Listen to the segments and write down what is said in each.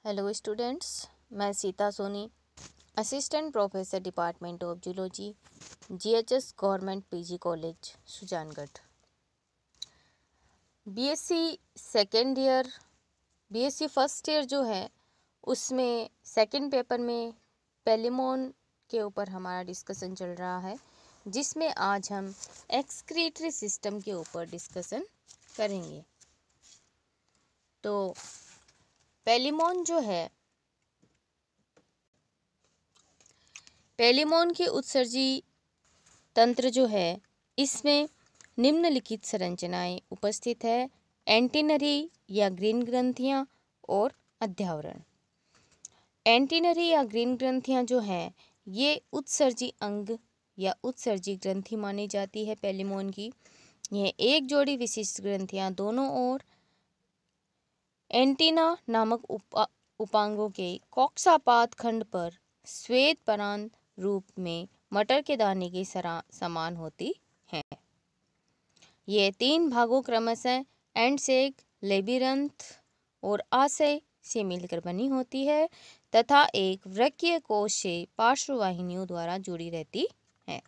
Hello students, मैं Sita Soni, assistant professor department of zoology, GHS government PG college Sujangarh. BSc second year, BSc first year जो है उसमें second paper में पेलिमोन के ऊपर हमारा डिस्कशन चल रहा है, जिसमें आज हम एक्सक्रीटरी सिस्टम के ऊपर डिस्कशन करेंगे। तो पेलिमोन जो है, पेलिमोन के उत्सर्जी तंत्र जो है, इसमें निम्नलिखित संरचनाएं उपस्थित है: एंटीनरी या ग्रीन ग्रंथियां और अध्यावरण। एंटीनरी या ग्रीन ग्रंथियां जो हैं, ये उत्सर्जी अंग या उत्सर्जी ग्रंथि मानी जाती है पेलिमोन की। यह एक जोड़ी विशिष्ट ग्रंथियां दोनों ओर एंटीना नामक उपांगों के कॉक्सापात खंड पर श्वेत परांत रूप में मटर के दाने के समान होती हैं। ये तीन भागों क्रमशः एंडसेक, लेबिरंथ और आशय से मिलकर बनी होती है तथा एक वृक्कीय कोश से पार्श्ववाहिनियों द्वारा जुड़ी रहती है।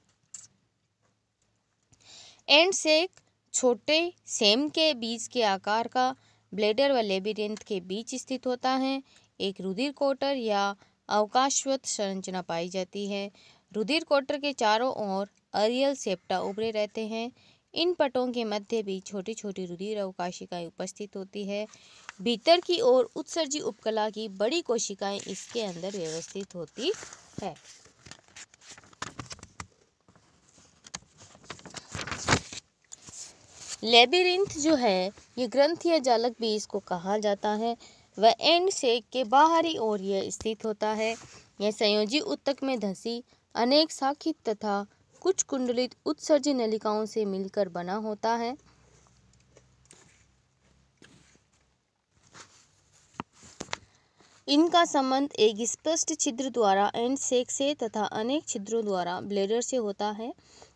एंडसेक छोटे सेम के बीज के आकार का ब्लेडर व लेबिरिंथ के बीच स्थित होता है। एक रुधिर कोटर या अवकाशवत संरचना पाई जाती है। रुधिर कोटर के चारों ओर अरियल सेप्टा उभरे रहते हैं। इन पटों के मध्य भी छोटी छोटी रुधिर अवकाशिकाएं उपस्थित होती है। भीतर की ओर उत्सर्जी उपकला की बड़ी कोशिकाएं इसके अंदर व्यवस्थित होती है। लेबिरिंथ जो है, ये ग्रंथि या जालक भी इसको कहा जाता है। वह एंड सेक के बाहरी ओर यह स्थित होता है। यह संयोजी ऊतक में धंसी अनेक शाखित तथा कुछ कुंडलित उत्सर्जी नलिकाओं से मिलकर बना होता है। इनका संबंध एक स्पष्ट छिद्र द्वारा एंड सेक से तथा अनेक छिद्रों द्वारा ब्लेडर से होता है।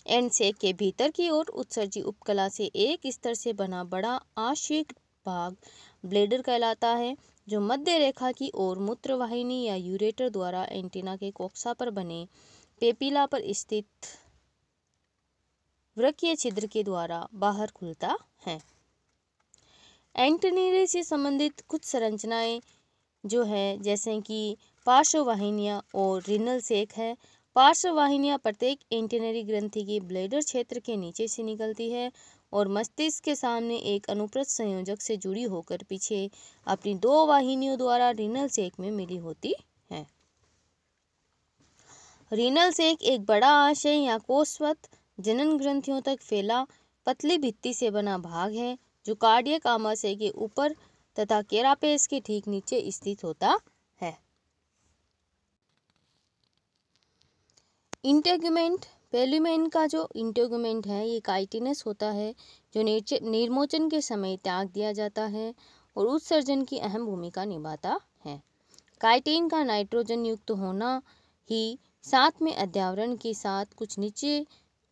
एंड सेक के भीतर की ओर उत्सर्जी उपकला से एक स्तर से बना बड़ा आश्विक भाग ब्लेडर कहलाता है, जो मध्य रेखा की ओर मूत्रवाहिनी या यूरेटर द्वारा एंटीना के कोक्सा पर बने पेपिला पर स्थित वृक्कीय छिद्र के द्वारा बाहर खुलता है। एंटीनरी से संबंधित कुछ संरचनाएं जो है, जैसे कि पार्श्ववाहिनियां और रीनल सेक है। पार्श्ववाहिनियां प्रत्येक एंटीनरी ग्रंथि के ब्लेडर क्षेत्र के नीचे से निकलती है और मस्तिष्क के सामने एक अनुप्रस्थ संयोजक से जुड़ी होकर पीछे अपनी दो वाहिनियों द्वारा रीनल सेक में मिली होती है। रीनल सेक एक बड़ा आशय या कोषवत जनन ग्रंथियों तक फैला पतली भित्ति से बना भाग है, जो कार्डियक आमाशय के ऊपर तथा केरापेस के ठीक नीचे स्थित होता है। इंटेगुमेंट, पेलिमोन का जो इंटेगुमेंट है, ये काइटिनस होता है, जो निर्मोचन के समय त्याग दिया जाता है और उत्सर्जन की अहम भूमिका निभाता है। काइटिन का नाइट्रोजन युक्त होना ही साथ में अध्यावरण के साथ कुछ नीचे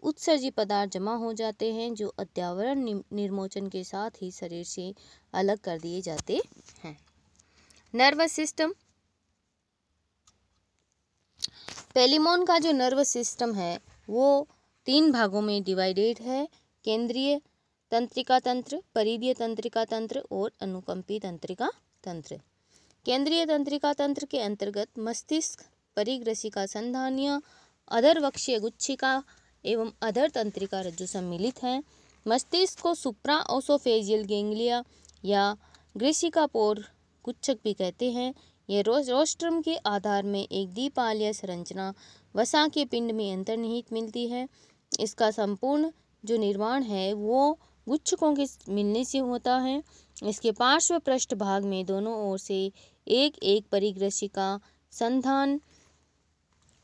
उत्सर्जी पदार्थ जमा हो जाते हैं, जो अध्यावरण निर्मोचन के साथ ही शरीर से अलग कर दिए जाते हैं। नर्वस सिस्टम, पेलिमोन का जो नर्वस सिस्टम है वो तीन भागों में डिवाइडेड है: केंद्रीय तंत्रिका तंत्र, परिधीय तंत्रिका तंत्र और अनुकंपी तंत्रिका तंत्र। केंद्रीय तंत्रिका तंत्र के अंतर्गत मस्तिष्क, परिग्रसिका संधानियां, अधरवक्षीय गुच्छिका एवं अधर तंत्रिका रज्जु सम्मिलित हैं। मस्तिष्क को सुप्रा ओसोफेजियल गैंग्लिया या ग्रेसिकापोर गुच्छक भी कहते हैं। यह रोस्ट्रम के आधार में एक द्विपालीय संरचना वसा के पिंड में अंतर्निहित मिलती है। इसका संपूर्ण जो निर्माण है वो गुच्छकों के मिलने से होता है। इसके पार्श्व पृष्ठ भाग में दोनों ओर से एक एक परिग्रसिका संधान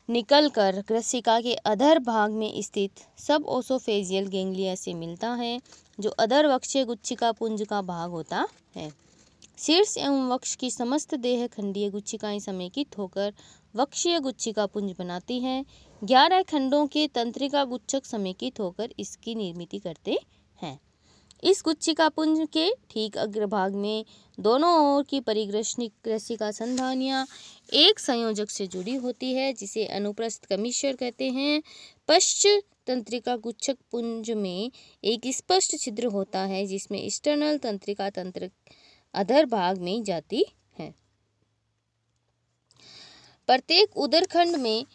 निकलकर ग्रसिका के अधर भाग में स्थित सब ओसोफेजियल गैंग्लिया से मिलता है, जो अधरवक्षीय गुच्छिका पुंज का भाग होता है। शीर्ष एवं वक्ष की समस्त देह खंडीय गुच्छिकाएं समेकित होकर वक्षीय गुच्छिका पुंज बनाती हैं। 11 खंडों के तंत्रिका गुच्छक समेकित होकर इसकी निर्मित करते हैं। इस गुच्छिका पुंज के ठीक अग्रभाग में दोनों ओर की परिग्रसिका संधानियाँ एक संयोजक से जुड़ी होती है जिसे अनुप्रस्थ कमिश्र कहते हैं। पश्च तंत्रिका गुच्छक पुंज में एक स्पष्ट छिद्र होता है जिसमें एक्सटर्नल तंत्रिका तंत्र अधर भाग में जाती है। प्रत्येक उदरखंड में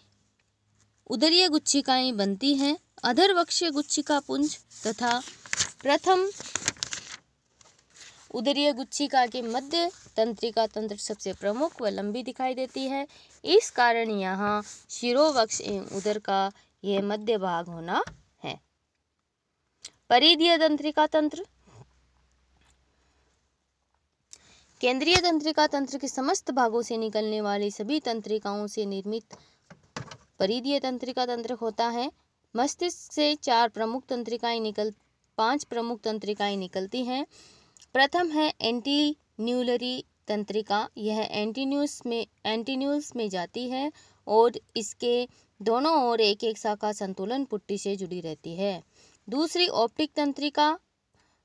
उदरीय गुच्छिकाएं बनती हैं। अधरवक्षीय गुच्छिका पुंज तथा प्रथम उदरीय गुच्छिका के मध्य तंत्रिका तंत्र सबसे प्रमुख व लंबी दिखाई देती है। इस कारण यहाँ शिरोवक्ष एवं उदर का यह मध्य भाग होना है। परिधीय तंत्रिका तंत्र केंद्रीय तंत्रिका तंत्र के समस्त भागों से निकलने वाली सभी तंत्रिकाओं से निर्मित परिधीय तंत्रिका तंत्र होता है। मस्तिष्क से पांच प्रमुख तंत्रिकाएं निकलती हैं। प्रथम है एंटीन्यूलरी तंत्रिका। यह एंटीन्यूल्स में जाती है और इसके दोनों ओर एक एक शाखा संतुलन पुट्टी से जुड़ी रहती है। दूसरी ऑप्टिक तंत्रिका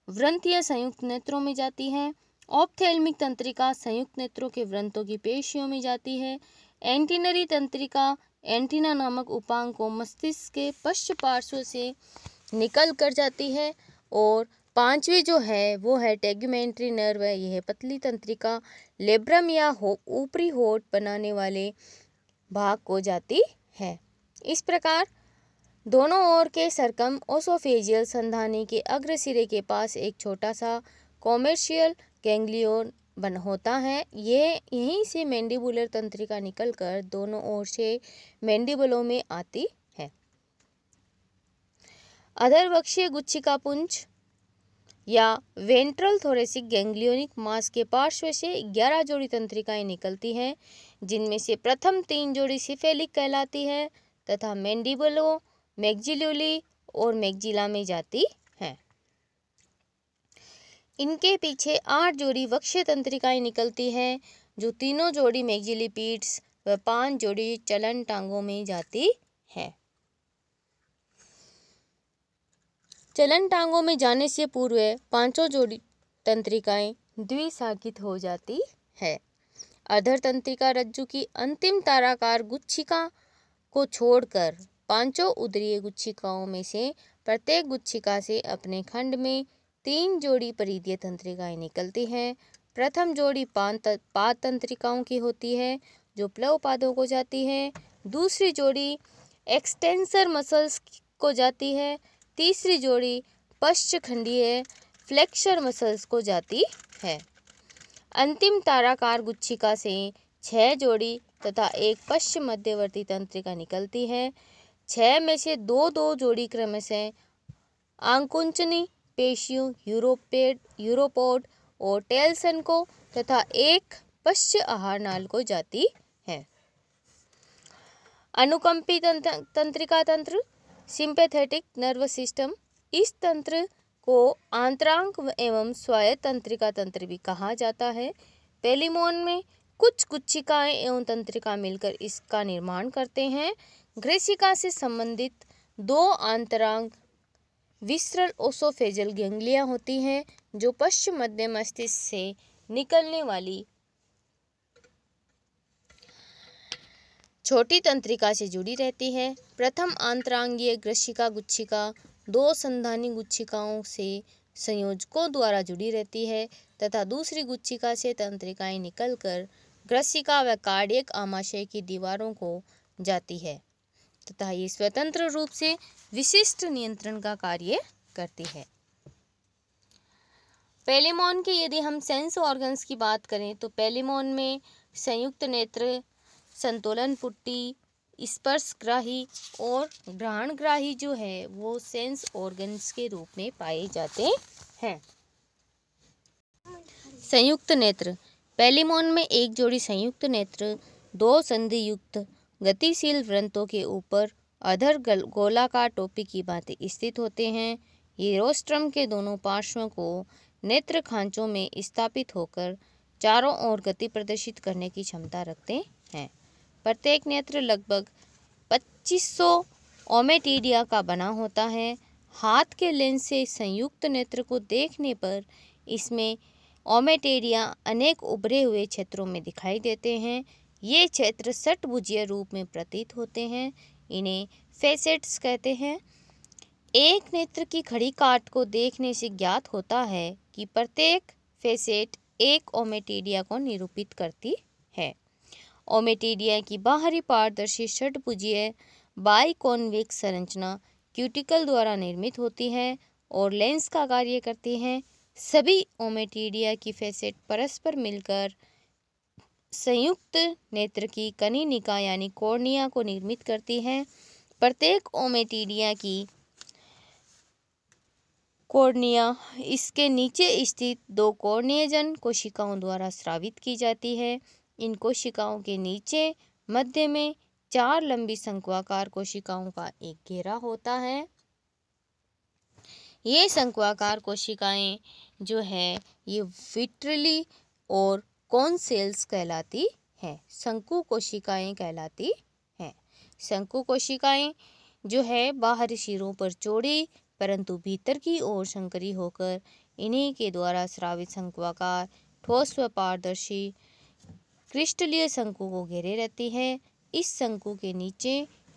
व्रंतीय संयुक्त नेत्रों में जाती है। ऑप्थेल्मिक तंत्रिका संयुक्त नेत्रों के व्रंतों की पेशियों में जाती है। एंटीनरी तंत्रिका एंटीना नामक उपांग को मस्तिष्क के पश्च पार्श्व से निकल कर जाती है। और पांचवी जो है वो है टेगुमेंट्री नर्व। यह पतली तंत्रिका लेब्रम या ऊपरी होठ बनाने वाले भाग को जाती है। इस प्रकार दोनों ओर के सर्कम ओसोफेजियल संधानी के अग्र सिरे के पास एक छोटा सा कॉमर्शियल गैंग्लियोन बन होता है। यहीं से मैंडिबुलर तंत्रिका निकलकर दोनों ओर से मैंडिबलों में आती है। अधरवक्षीय गुच्छिका पुंज या वेंट्रल थोरेसिक गैंग्लियोनिक मास के पार्श्व से 11 जोड़ी तंत्रिकाएं निकलती हैं, जिनमें से प्रथम 3 जोड़ी सिफेलिक कहलाती है तथा मैंडिबुलो, मैक्सिलुली और मैक्सिला में जाती हैं। इनके पीछे 8 जोड़ी वक्षीय तंत्रिकाएं निकलती हैं, जो तीनों जोड़ी मैक्सिलिपीड्स व 5 जोड़ी चलन टांगों में जाती है। चलन टांगों में जाने से पूर्व पांचों जोड़ी तंत्रिकाएं द्विशाखित हो जाती है। अधर तंत्रिका रज्जु की अंतिम ताराकार गुच्छिका को छोड़कर पांचों उदरीय गुच्छिकाओं में से प्रत्येक गुच्छिका से अपने खंड में 3 जोड़ी परिधीय तंत्रिकाएं निकलती हैं। प्रथम जोड़ी पाद तंत्रिकाओं की होती है जो प्लव पादों को जाती है। दूसरी जोड़ी एक्सटेंसर मसल्स को जाती है। तीसरी जोड़ी पश्चखंडीय फ्लेक्सर मसल्स को जाती है। अंतिम ताराकार गुच्छिका से 6 जोड़ी तथा एक पश्च मध्यवर्ती तंत्रिका निकलती है। 6 में से 2 जोड़ी क्रमशः आकुंचनी पेशियों यूरोपोड और टेल्सन को तथा एक पश्च आहार नाल को जाती है। अनुकंपी तंत्रिका तंत्र सिंपैथेटिक नर्वस सिस्टम। इस तंत्र को आंतरांक एवं स्वायत्त तंत्रिका तंत्र भी कहा जाता है। पेलिमोन में कुछ गुच्छिकाएं एवं तंत्रिका मिलकर इसका निर्माण करते हैं। ग्रेसिका से संबंधित 2 आंतरांग विसरल ओसोफेजल गैंग्लिया होती हैं, जो पश्चिम मध्य मस्तिष्क से निकलने वाली छोटी तंत्रिका से जुड़ी रहती है। प्रथम आंतरांगीय ग्रेसिका गुच्छिका 2 संधानी गुच्छिकाओं से संयोजकों द्वारा जुड़ी रहती है तथा दूसरी गुच्छिका से तंत्रिकाएं निकलकर ग्रेसिका व कार्डियक आमाशय की दीवारों को जाती है तथा ये स्वतंत्र रूप से विशिष्ट नियंत्रण का कार्य करती है। पेलिमोन के यदि हम सेंस ऑर्गन्स की बात करें तो पेलिमोन में संयुक्त नेत्र, संतुलन पुट्टी, स्पर्शग्राही और घ्राणग्राही जो है वो सेंस ऑर्गन्स के रूप में पाए जाते हैं। संयुक्त नेत्र। पेलिमोन में एक जोड़ी संयुक्त नेत्र 2 संधि युक्त गतिशील वृंतों के ऊपर अधर गोलाकार टोपी की भांति स्थित होते हैं। ये रोस्ट्रम के दोनों पार्श्वों को नेत्र खांचों में स्थापित होकर चारों ओर गति प्रदर्शित करने की क्षमता रखते हैं। प्रत्येक नेत्र लगभग 2500 ओमेटिडिया का बना होता है। हाथ के लेंस से संयुक्त नेत्र को देखने पर इसमें ओमेटेरिया अनेक उभरे हुए क्षेत्रों में दिखाई देते हैं। ये क्षेत्र षट्भुजीय रूप में प्रतीत होते हैं। इन्हें फेसेट्स कहते हैं। एक नेत्र की खड़ी काट को देखने से ज्ञात होता है कि प्रत्येक फेसेट एक ओमेटेरिया को निरूपित करती है। ओमेटेरिया की बाहरी पारदर्शी षट्भुजीय बाइकॉन्वेक्स संरचना क्यूटिकल द्वारा निर्मित होती है और लेंस का कार्य करती है। सभी ओमेटेरिया की फेसेट परस्पर मिलकर संयुक्त नेत्र की कनीनिका यानी कॉर्निया को निर्मित करती है। प्रत्येक ओमेटेरिया की कॉर्निया इसके नीचे स्थित 2 कॉर्नियजन कोशिकाओं द्वारा स्रावित की जाती है। इन कोशिकाओं के नीचे मध्य में 4 लंबी शंक्वाकार कोशिकाओं का एक घेरा होता है। ये शंक्वाकार कोशिकाएं जो है ये विट्रली और कोन सेल्स कहलाती हैं, शंकु कोशिकाएं कहलाती हैं। शंकु कोशिकाएं जो है बाहरी सिरों पर चौड़ी परंतु भीतर की ओर संकरी होकर इन्हीं के द्वारा स्रावित शंक्वाकार ठोस व पारदर्शी क्रिस्टलीय शंकु को घेरे रहती है। इस शंकु के नीचे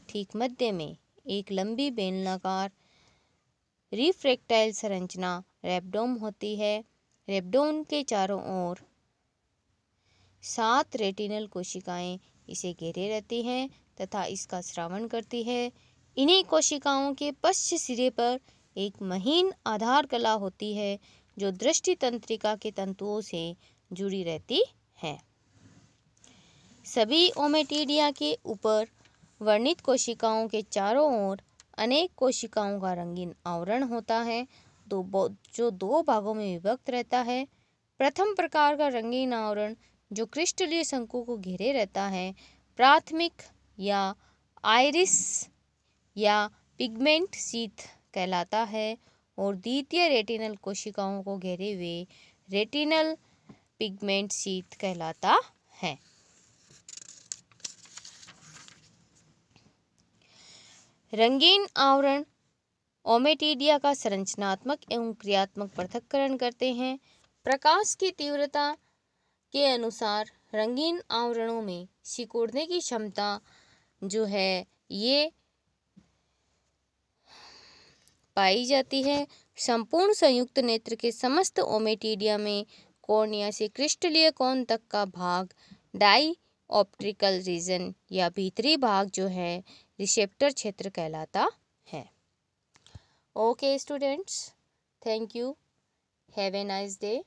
ठीक मध्य में एक लंबी बेलनाकार रिफ्रैक्टाइल संरचना रेब्डोम होती है। रेब्डोम के चारों ओर 7 रेटिनल कोशिकाएं इसे घेरे रहती हैं तथा इसका स्रावन करती है। इन्हीं कोशिकाओं के पश्च सिरे पर एक महीन आधार कला होती है जो दृष्टि तंत्रिका के तंतुओं से जुड़ी रहती है। सभी ओमेटेरिया के ऊपर वर्णित कोशिकाओं के चारों ओर अनेक कोशिकाओं का रंगीन आवरण होता है जो 2 भागों में विभक्त रहता है। प्रथम प्रकार का रंगीन आवरण जो क्रिस्टलीय शंकु को घेरे रहता है प्राथमिक या आइरिस या पिगमेंट शीथ कहलाता है और द्वितीय रेटिनल कोशिकाओं को घेरे हुए रेटिनल पिगमेंट शीथ कहलाता है। रंगीन आवरण ओमेटेरिया का संरचनात्मक एवं क्रियात्मक पृथक्करण करते हैं। प्रकाश की तीव्रता के अनुसार रंगीन आवरणों में सिकुड़ने की क्षमता जो है ये पाई जाती है। संपूर्ण संयुक्त नेत्र के समस्त ओमेटेरिया में कॉर्निया से क्रिस्टलीय कोन तक का भाग डाई ऑप्टिकल रीजन या भीतरी भाग जो है रिसेप्टर क्षेत्र कहलाता है। Okay students, thank you, have a nice day.